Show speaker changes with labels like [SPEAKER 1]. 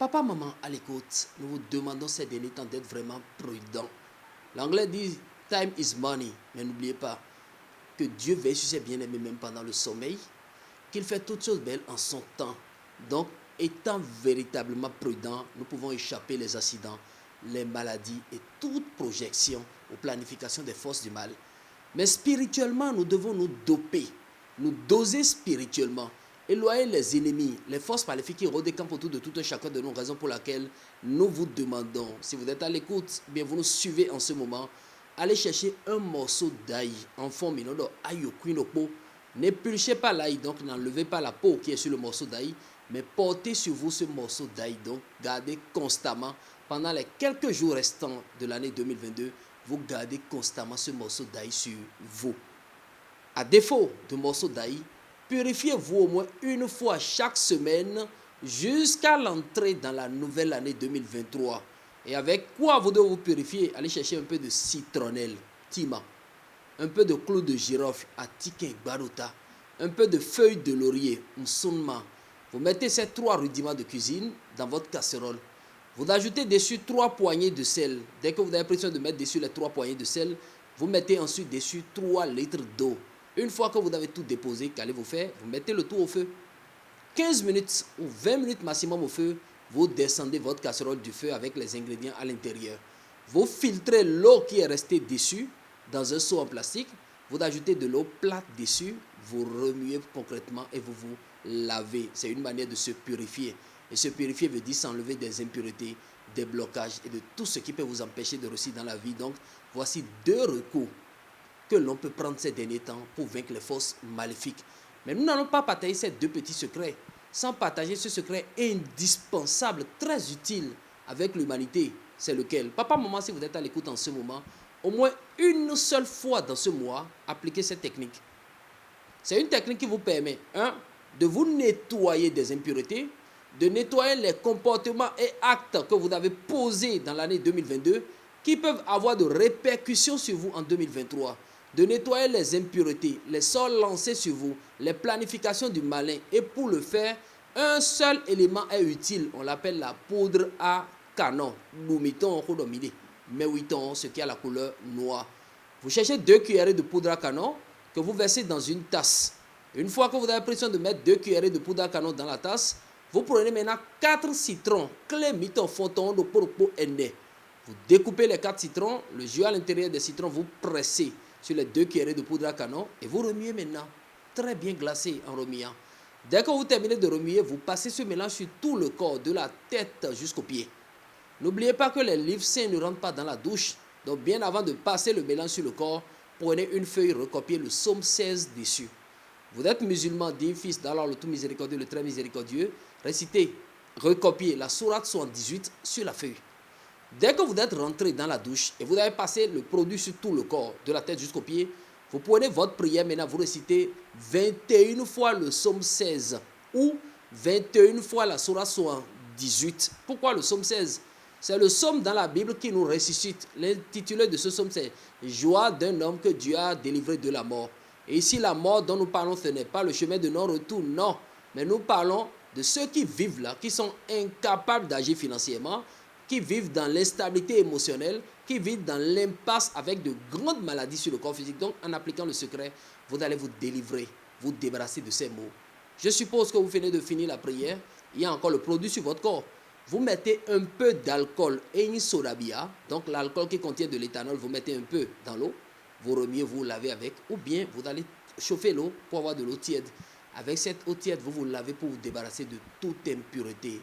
[SPEAKER 1] Papa, maman, à l'écoute, nous vous demandons ces derniers temps d'être vraiment prudents. L'anglais dit time is money, mais n'oubliez pas que Dieu veille sur ses bien-aimés même pendant le sommeil, qu'il fait toutes choses belles en son temps. Donc, étant véritablement prudents, nous pouvons échapper les accidents, les maladies et toute projection ou planification des forces du mal. Mais spirituellement, nous devons nous doper, nous doser spirituellement, éloigner les ennemis, les forces maléfiques qui rôdent des camps autour de tout un chacun de nous, raison pour laquelle nous vous demandons, si vous êtes à l'écoute, bien vous nous suivez en ce moment, allez chercher un morceau d'ail en forme de ail au cuir au pot. N'épluchez pas l'ail, donc n'enlevez pas la peau qui est sur le morceau d'ail, mais portez sur vous ce morceau d'ail, donc gardez constamment pendant les quelques jours restants de l'année 2022, vous gardez constamment ce morceau d'ail sur vous. À défaut de morceau d'ail, purifiez-vous au moins une fois chaque semaine jusqu'à l'entrée dans la nouvelle année 2023. Et avec quoi vous devez vous purifier? Allez chercher un peu de citronnelle, tima, un peu de clou de girofle, atike baruta, un peu de feuilles de laurier, msunma. Vous mettez ces 3 rudiments de cuisine dans votre casserole. Vous ajoutez dessus 3 poignées de sel. Dès que vous avez besoin de mettre dessus les 3 poignées de sel, vous mettez ensuite dessus 3 litres d'eau. Une fois que vous avez tout déposé, qu'allez-vous faire? Vous mettez le tout au feu. 15 minutes ou 20 minutes maximum au feu, vous descendez votre casserole du feu avec les ingrédients à l'intérieur. Vous filtrez l'eau qui est restée dessus dans un seau en plastique. Vous ajoutez de l'eau plate dessus, vous remuez concrètement et vous vous lavez. C'est une manière de se purifier. Et se purifier veut dire s'enlever des impuretés, des blocages et de tout ce qui peut vous empêcher de réussir dans la vie. Donc, voici 2 recours que l'on peut prendre ces derniers temps pour vaincre les forces maléfiques. Mais nous n'allons pas partager ces 2 petits secrets sans partager ce secret indispensable, très utile avec l'humanité. C'est lequel? Papa, maman, si vous êtes à l'écoute en ce moment, au moins une seule fois dans ce mois, appliquez cette technique. C'est une technique qui vous permet, de vous nettoyer des impuretés, de nettoyer les comportements et actes que vous avez posés dans l'année 2022 qui peuvent avoir de répercussions sur vous en 2023. De nettoyer les impuretés, les sorts lancés sur vous, les planifications du malin. Et pour le faire, un seul élément est utile. On l'appelle la poudre à canon. Ce qui a la couleur noire. Vous cherchez 2 cuillerées de poudre à canon que vous versez dans une tasse. Une fois que vous avez pris soin de mettre 2 cuillerées de poudre à canon dans la tasse, vous prenez maintenant 4 citrons. Vous découpez les 4 citrons, le jus à l'intérieur des citrons, vous pressez sur les 2 cuillerées de poudre à canon et vous remuez maintenant. Très bien glacé en remuant. Dès que vous terminez de remuer, vous passez ce mélange sur tout le corps, de la tête jusqu'aux pieds. N'oubliez pas que les livres saints ne rentrent pas dans la douche. Donc bien avant de passer le mélange sur le corps, prenez une feuille, recopiez le psaume 16 dessus. Vous êtes musulman, digne fils d'Allah, le tout miséricordieux, le très miséricordieux. Récitez, recopiez la sourate 78 sur la feuille. Dès que vous êtes rentré dans la douche et vous avez passé le produit sur tout le corps, de la tête jusqu'aux pieds, vous prenez votre prière, maintenant vous récitez 21 fois le psaume 16 ou 21 fois la sourate 78. Pourquoi le psaume 16? C'est le psaume dans la Bible qui nous ressuscite. L'intitulé de ce psaume, c'est « Joie d'un homme que Dieu a délivré de la mort ». Et ici, la mort dont nous parlons, ce n'est pas le chemin de non-retour, non. Mais nous parlons de ceux qui vivent là, qui sont incapables d'agir financièrement, qui vivent dans l'instabilité émotionnelle, qui vivent dans l'impasse avec de grandes maladies sur le corps physique. Donc, en appliquant le secret, vous allez vous délivrer, vous débarrasser de ces maux. Je suppose que vous venez de finir la prière. Il y a encore le produit sur votre corps. Vous mettez un peu d'alcool et une sodabia, donc l'alcool qui contient de l'éthanol, vous mettez un peu dans l'eau, vous remuez, vous lavez avec, ou bien vous allez chauffer l'eau pour avoir de l'eau tiède. Avec cette eau tiède, vous vous lavez pour vous débarrasser de toute impureté.